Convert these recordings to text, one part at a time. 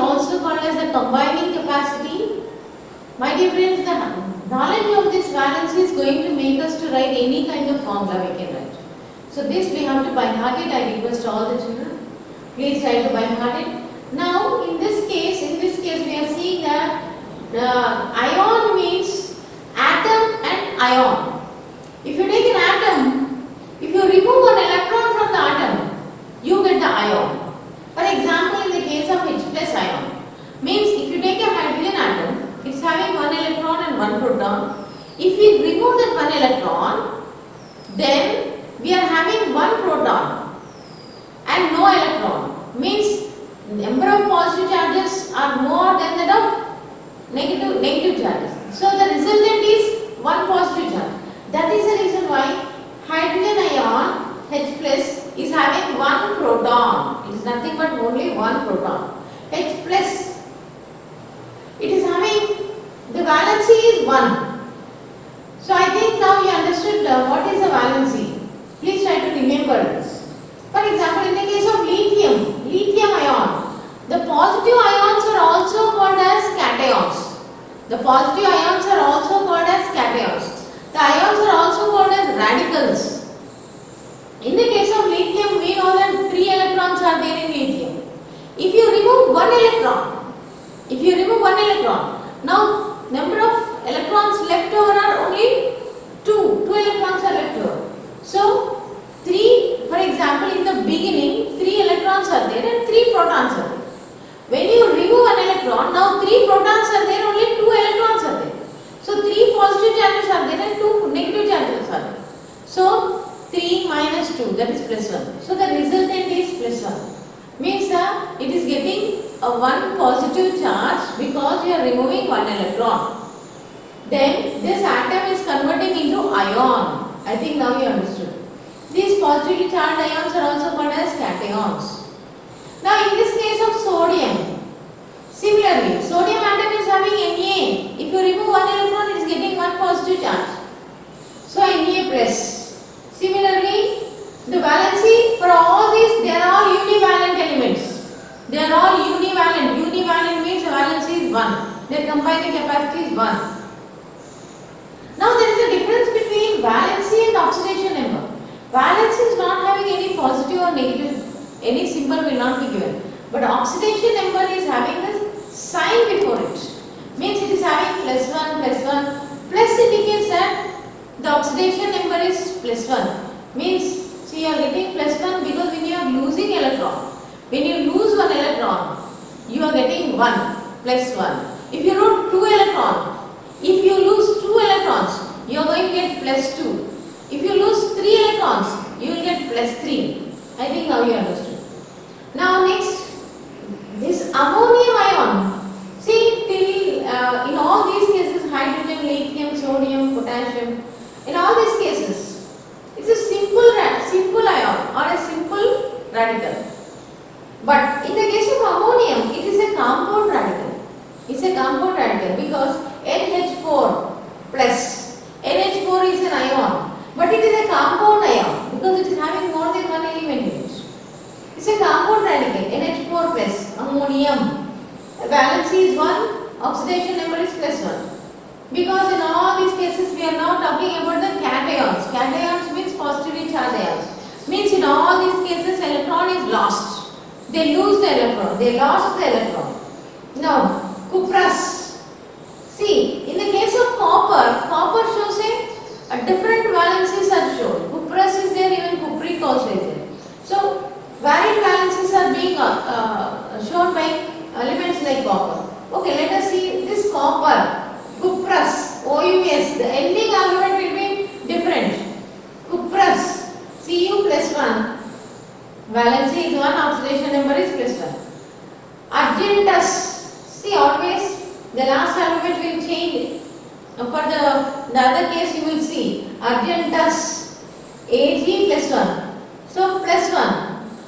also called as the combining capacity. My dear friends, the knowledge of this valency is going to make us to write any kind of formula we can write. So this we have to by heart it. I request all the children, please try to by heart it. Now in this case we are seeing that ion means atom and ion. If you take an atom, if you remove an electron from the atom, you get the ion. For example, in the case of H plus ion, means if you take a hydrogen atom, it's having one electron and one proton. If we remove that one electron, then we are having one proton and no electron. Means number of positive charges are more than that of negative charges. So the resultant is one positive charge. That is the reason why hydrogen ion H plus is having one proton. It is nothing but only one proton. H plus, it is having, the valency is 1. So I think now you understood what is the valency. Please try to remember this. For example, in the case of lithium ion, the positive ions are also called as cations. The positive ions are also called as cations. The ions are also called as radicals. In the case of lithium, we know that 3 electrons are there in lithium. If you remove one electron, now number of electrons left over are only 2 electrons are left over. So 3, for example, in the beginning 3 electrons are there and 3 protons are there. When you remove an electron, now 3 protons are there, only 2 electrons are there. So 3 positive charges are there and 2 negative charges are there. So 3 minus 2, that is plus 1. So the resultant is plus 1. Means that it is getting a 1 positive charge because you are removing 1 electron. Then this atom is converting into ion. I think now you understood. These positively charged ions are also called as cations. Now in this case of sodium, similarly, sodium atom is having Na. If you remove 1 electron, it is getting 1 positive charge. So Na plus. Similarly, the valency for all these, they are all univalent elements. They are all univalent. Univalent means the valency is 1. Their combining capacity is 1. Now there is a difference between valency and oxidation number. Valency is not having any positive or negative, any symbol will not be given. But oxidation number is having a sign before it. Means it is having plus 1, plus 1. Plus indicates that the oxidation number is plus 1. Means, see, you are getting plus 1 because when you are losing electron, when you lose 1 electron, you are getting 1 plus 1. If you lose 2 electrons, if you lose 2 electrons, you are going to get plus 2. If you lose 3 electrons, you will get plus 3. I think now you understood. Now next, this ammonium ion. See, till in all these cases, hydrogen, lithium, sodium, potassium, in all these cases, it's a simple ion or a simple radical. But in the case of ammonium, it is a compound radical. It's a compound radical because NH4 plus. NH4 is an ion, but it is a compound ion because it is having more than one element in it. It's a compound radical, NH4 plus, ammonium. Valency is 1, oxidation number is plus 1. Because in all these cases we are now talking about the cations. Cations means positively charged ions. Means in all these cases electron is lost. They lose the electron. They lost the electron. Now, cuprous. See, in the case of copper shows a different valencies are shown. Cuprous is there, even cupric also is there. So, varied valencies are being shown by elements like copper. Okay, let us see this copper. Cuprous, OUS, the ending argument will be different. Cuprous, Cu plus 1, valency is 1, oxidation number is plus 1. Argentus, see always the last argument will change. For the other case you will see Argentus, Ag plus 1. So plus 1,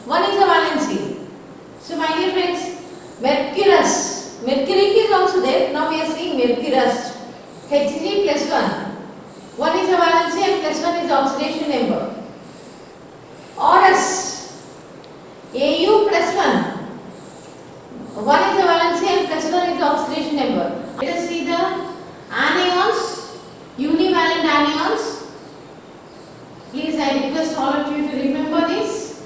1 is a valency. So my dear friends, Mercurous. Mercuric is also there. Now we are seeing mercurous. Hg plus 1. 1 is a valency and plus 1 is the oxidation number. Orus. Au plus 1. One is the valency and plus one is the oxidation number. Let us see the anions, univalent anions. Please, I request all of you to remember this.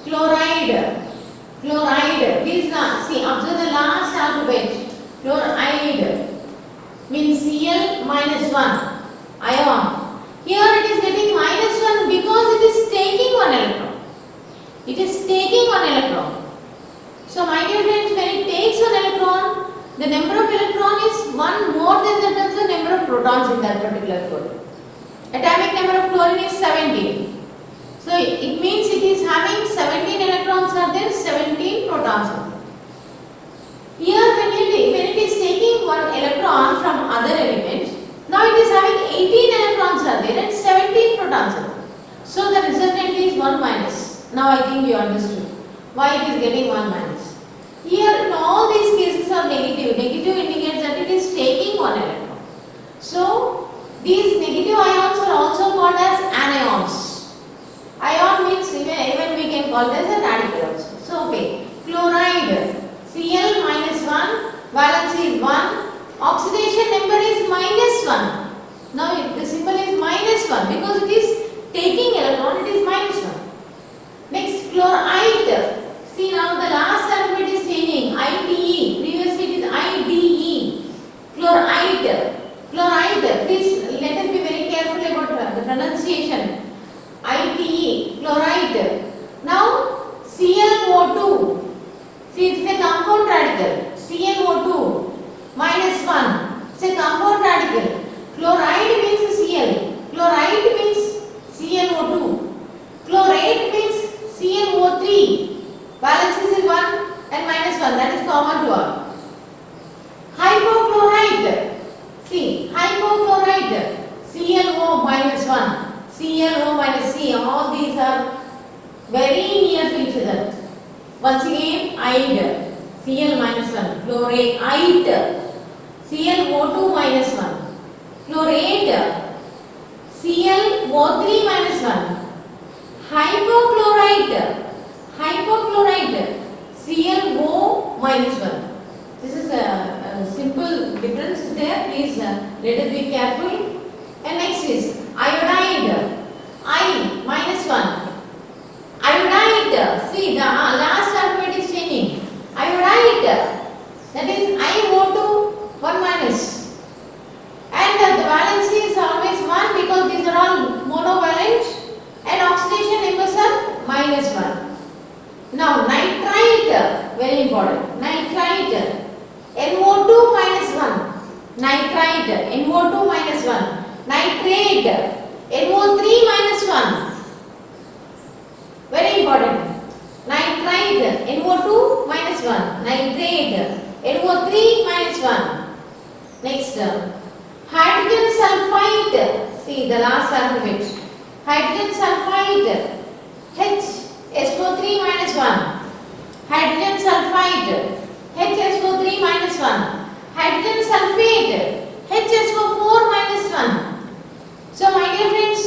Chloride. Please see, observe the last alphabet. Chloride means Cl minus 1 ion. Here it is getting minus 1 because it is taking one electron. It is taking one electron. So my dear friends, when it takes one electron, the number of electron is one more than the number of protons in that particular chlorine. Atomic number of chlorine is 17. So it means it is having 17 electrons are there, 17 protons are there. Here when it is taking one electron from other element, now it is having 18 electrons are there and 17 protons are there. So the resultant is 1 minus. Now I think you understood why it is getting 1 minus. Here in all these cases are negative. Negative indicates that it is taking one electron. So these negative ions are also called as anions. Ion means even we can call this a radical also. So okay, chloride, Cl minus 1, valency is 1, oxidation number is minus 1. Now the symbol is minus 1 because it is taking electron, it is minus 1. Next, chloride. See now the last alphabet is changing. ITE. Previously it is IDE. Chloride. Please let us be very careful about the pronunciation. ITE. Chloride. Now ClO2. See, it's a compound radical. ClO2 minus 1. It's a compound radical. Chloride means Cl. Chloride means ClO2. Chlorate means ClO3. Valency is 1 and minus 1. That is common to all. Hypochlorite. See, hypochlorite. ClO minus 1. ClO minus C. All these are very near to each other. Once again, ide. Cl minus 1. Chlorate. ClO2 minus 1. Chlorate. ClO3 minus 1. Hypochlorite. ClO minus 1. This is a simple difference there. Please let us be careful. And next is iodide. I minus 1. Iodide. See the last alphabet is changing. Iodide. That is IO2 1 minus. And the valency is always 1 because these are all monovalent. And oxidation numbers are minus 1. Now nitrite, very important. Nitrite, NO2 minus 1. Nitrite, NO2 minus 1. Nitrate, NO3 minus 1. Very important. Nitrite, NO2 minus 1. Nitrate, NO3 minus 1. Next, hydrogen sulfide. See the last alphabet. Hydrogen sulfide. HSO3 minus 1. Hydrogen sulfide. HSO3 minus 1. Hydrogen sulfate. HSO4 minus 1. So my dear friends,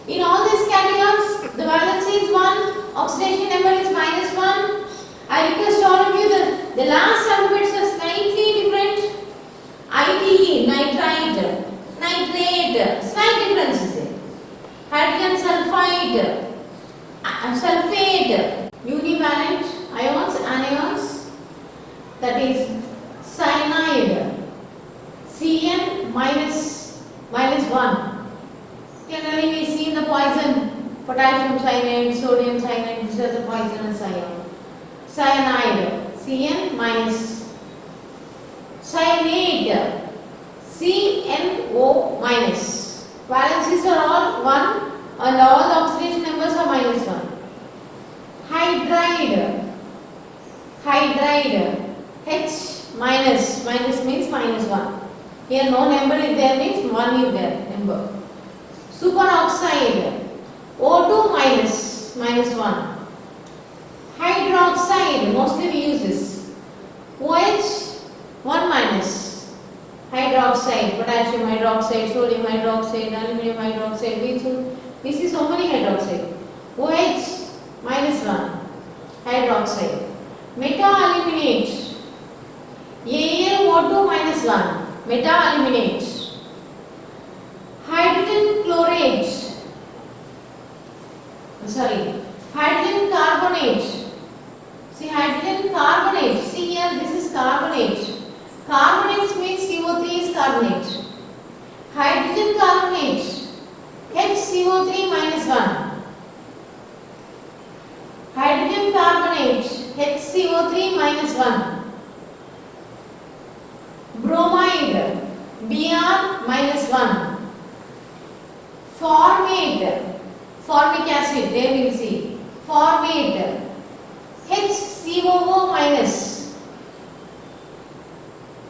in all these cations, the valency is 1, oxidation number is minus 1. I request all of you the last alphabets are slightly different. ITE, nitrite, nitrate, slight differences there. Hydrogen sulfide, sulfate, univalent ions, anions, that is cyanide, Cn minus 1. Generally we see in the poison, potassium cyanide, sodium cyanide, these are the poisonous ions. Cyanide, Cn minus. Cyanide, CnO minus. Valencies are all 1 and all the oxidation numbers are minus 1. Hydride, H minus means minus 1. Here no number is there means 1 is there number. Superoxide, O2 minus 1. Hydroxide, mostly we use this. OH 1 minus. Hydroxide, potassium hydroxide, sodium hydroxide, aluminum hydroxide, we see so many hydroxide. OH minus 1, hydroxide. Meta-aluminate, AlO2 minus 1, meta-aluminate. Hydrogen chlorate, hydrogen carbonate. See, hydrogen carbonate, see here, this is carbonate. Carbonate means CO3 is carbonate. Hydrogen carbonate, HCO3 minus 1. Hydrogen carbonate, HCO3 minus 1. Bromide, Br minus 1. Formate, formic acid, there we will see. Formate, HCOO minus.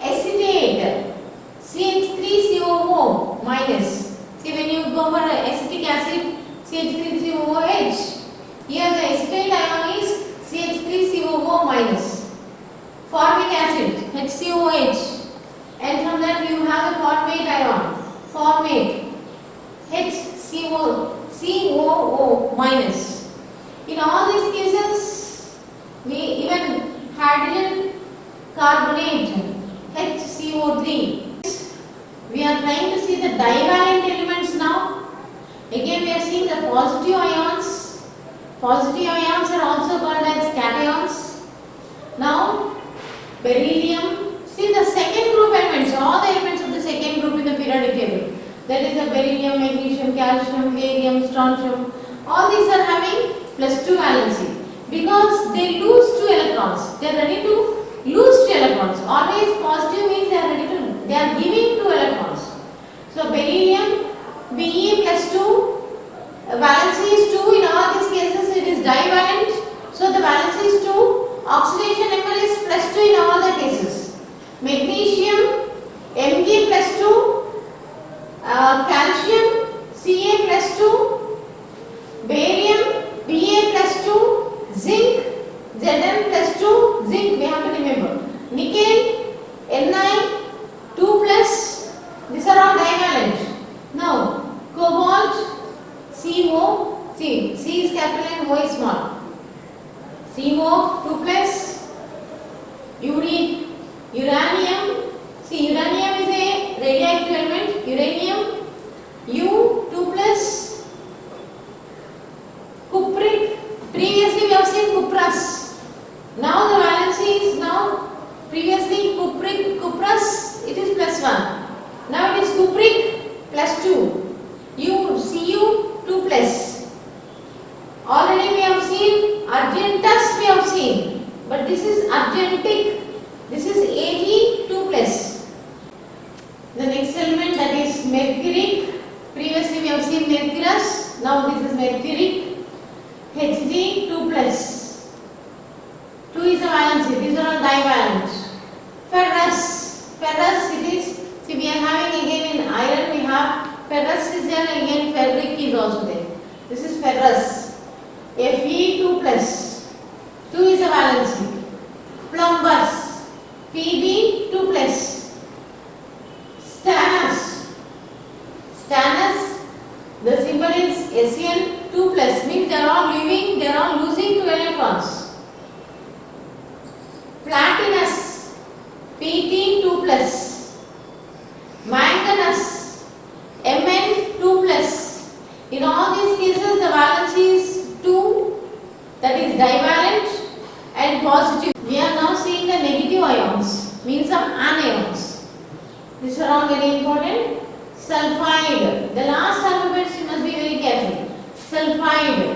Acetate, CH3COO minus. See, when you go for acetic acid, CH3COOH. Here the acetate ion is CH3COO minus. Formic acid, HCOH. And from that you have the formate ion. Formate, HCOO minus. In all these cases, we even hydrogen carbonate, HCO3. We are trying to see the divalent elements now. Again we are seeing the positive ions. Positive ions are also called as cations. Now beryllium. See the second group elements, all the elements of the second group in the periodic table. That is the beryllium, magnesium, calcium, barium, strontium. All these are having +2 valency because they lose 2 electrons. They are ready to lose 2 electrons. Always positive means they are giving 2 electrons. So beryllium, Be +2, valency is 2. In all these cases it is divalent. So the valency is 2. Oxidation number is +2 in all the cases. Magnesium, Mg +2. Calcium, Ca +2. Barium, Ba +2. Zinc, Zn +2. Zinc we have to remember. Nickel, Ni, 2+. These are all divalent. Now, cobalt, CO, C is capital and O is small. CO, 2+. Uranium, see uranium is a radioactive element. Uranium, U, 2+. Cupric, previously we have seen cuprous. Now the valency is previously cuprous, it is +1. Now it is cupric +2. Cu, 2+. Already we have seen argentus, we have seen, but this is argentic. This is Ag, 2+. The next element, that is mercuric. Previously we have seen mercurous. Now this is mercuric. Hg, 2+. 2 is the valency. These are all divalent. Ferrous. Ferrous it is. See, we are having again in iron we have ferrous is there, again ferric is also there. This is ferrous. Fe, 2+. 2 is the valency. Plumbous. Pb, 2+. Stannous. Stannous, the symbol is Sn, 2+, means they are all leaving, they are all losing 2 electrons. Platinous, Pt, 2+. Manganous, Mn, 2+. In all these cases the valency is 2, that is divalent and positive. We are now seeing the negative ions, means of anions. These are all very important. Sulfide, the last alphabets you must be very careful. Sulfide,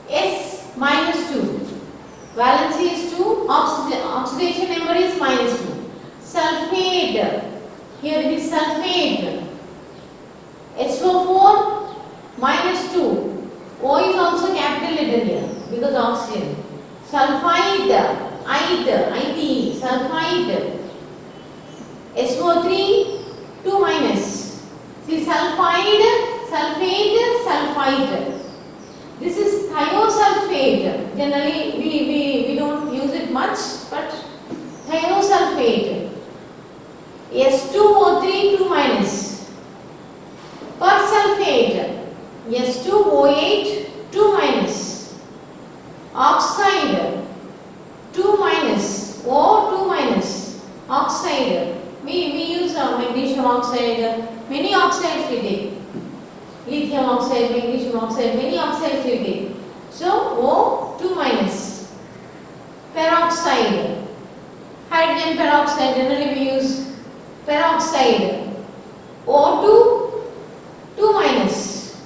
S, -2. Valency is 2, oxidation number is -2. Sulfate, here it is sulfate. SO4, -2. O is also capital letter here because oxygen. Sulfide, IT, sulfide. SO3, 2-. See, sulfide, sulfate, sulfite. This is thiosulfate. Generally, we don't use it much, but thiosulfate. S2O3, 2-. Persulfate. S2O8, 2-. Oxide, 2-. O, 2-. magnesium oxide, many oxides we take. Lithium oxide, magnesium oxide, many oxides we take. So O2 minus. Peroxide, hydrogen peroxide, generally we use peroxide. O2, 2 minus.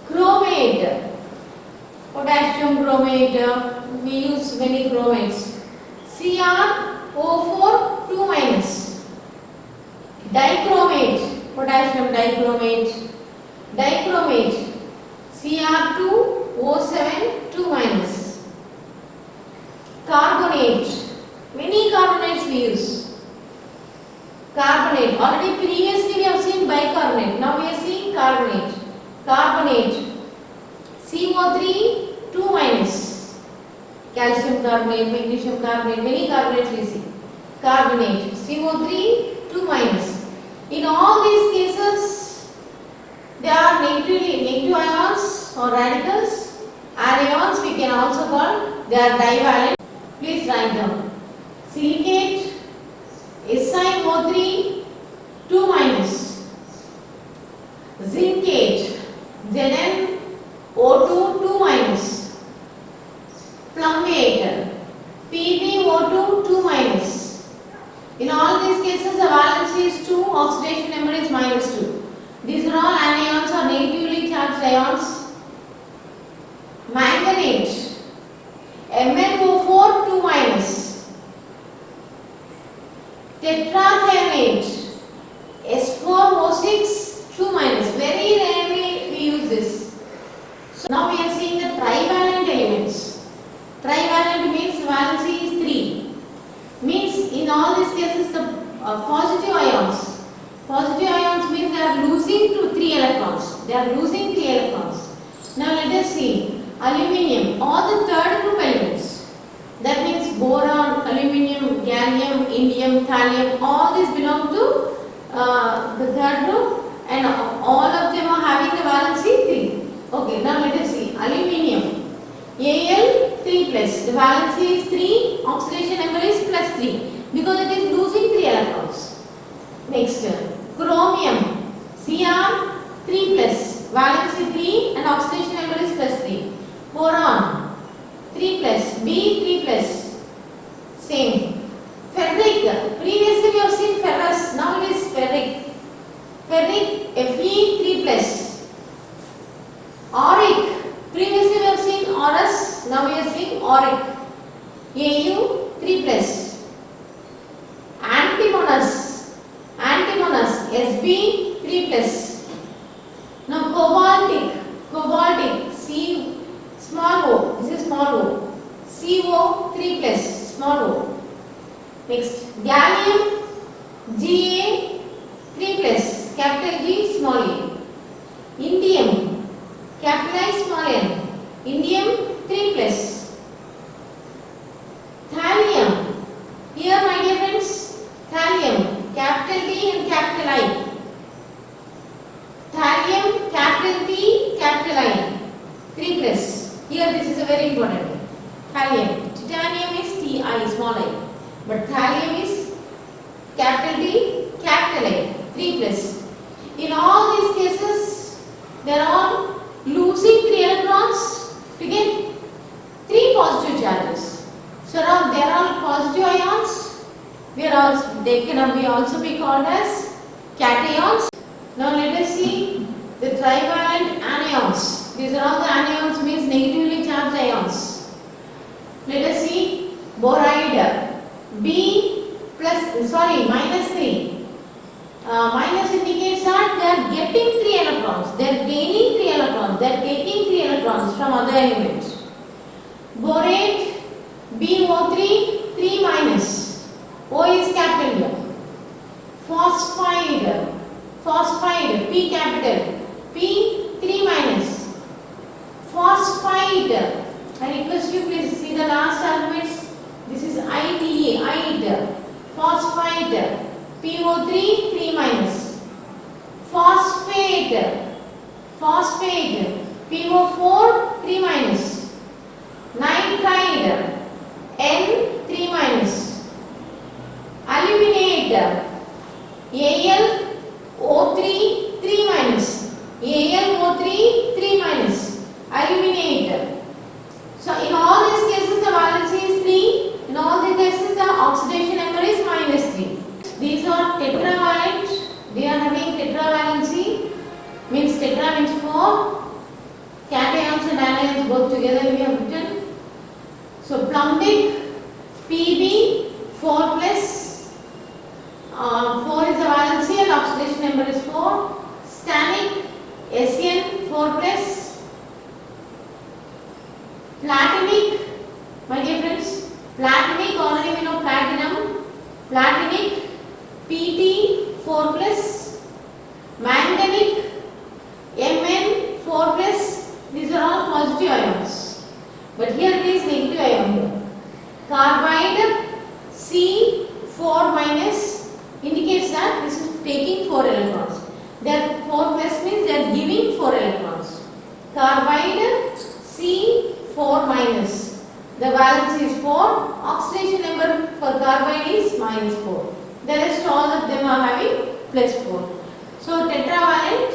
Chromate, potassium chromate, we use many chromates. CrO4, 2 minus. Dichromate, potassium dichromate, dichromate, Cr2O7, 2 minus. Carbonate, many carbonates we use. Carbonate, already previously we have seen bicarbonate, now we are seeing carbonate. Carbonate, CO3, 2 minus. Calcium carbonate, magnesium carbonate, many carbonates we see. Carbonate, CO3, 2 minus. In all these cases, they are negative ions or radicals. Anions we can also call, they are divalent. Please write down. Silicate, SiO3, 2 minus. Zincate, ZnO2, 2 minus. Plumate, PbO2, 2 minus. In all these cases, the valency is 2, oxidation number is minus 2. These are all anions or negatively charged ions. Manganate, MnO4, 2 minus. Tetrathionate, S4O6, 2 minus. Very rarely we use this. So now we are seeing the trivalent elements. Trivalent means valency is 3. Means in all these cases the positive ions. Positive ions means they are losing to 3 electrons. They are losing 3 electrons. Now let us see. Aluminium, all the third group elements. That means boron, aluminium, gallium, indium, thallium, all these belong to the third group and all of them are having the valency 3. Okay, now let us see. Aluminium, Al 3 plus. The valency is 3, oxidation number is plus 3 because it is losing 3 electrons. Next, chromium, Cr 3 plus. Valency 3 and oxidation number is plus 3. Boron 3 plus, B 3 plus, same. Ferric, previously we have seen ferrous, now it is ferric. Ferric, Fe 3 plus. Auric, previously we have seen aurous, now we are seeing auric. Au 3 plus. Antimonous, Sb 3 plus. Now cobaltic, C small o, this is small o, CO 3 plus, small o. Next, gallium, Ga 3 plus, capital G, small a. Indium, capital I, small n. Indium 3 plus. Thallium, here my dear friends, thallium, capital T and capital I. Thallium, capital T, capital I, 3 plus. Here this is a very important. Thallium, titanium is Ti, small I. But thallium is capital T, capital I, 3 plus. In all these cases, they are all losing 3 electrons to get 3 positive charges. So now they are all positive ions. They can also be called as cations. Now let us see the trivalent anions. These are all the anions, means negatively charged ions. Let us see boride, B plus, minus 3. Minus indicates that they are getting 3 electrons. They are gaining 3 electrons. They are taking 3 electrons from other elements. Borate, BO3, 3 minus. O is capital here. Phosphide, P capital, P 3 minus. Phosphide, I request you please see the last arguments. This is ide, phosphide, PO3, 3 minus. Phosphate, PO4, 3 minus. Nitride, N, 3 minus. Aluminate, These are tetravalent. They are having tetravalency. Means tetra means 4. Cations and anions both together we have written. So plumbic Pb 4 plus 4 is the valency and oxidation number is 4. Stannic Sn 4 plus. Platinic, my dear friends, platinic already we know platinum. Platinic Pt 4 plus. Manganic Mn 4 plus. These are all positive ions. But here it is negative ion here. Carbide C4 minus indicates that this is taking 4 electrons. That 4 plus means they are giving 4 electrons. Carbide C4 minus. The valence is 4. Oxidation number for carbide is minus 4. The rest all of them are having plus 4. So tetravalent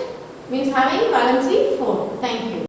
means having valency 4. Thank you.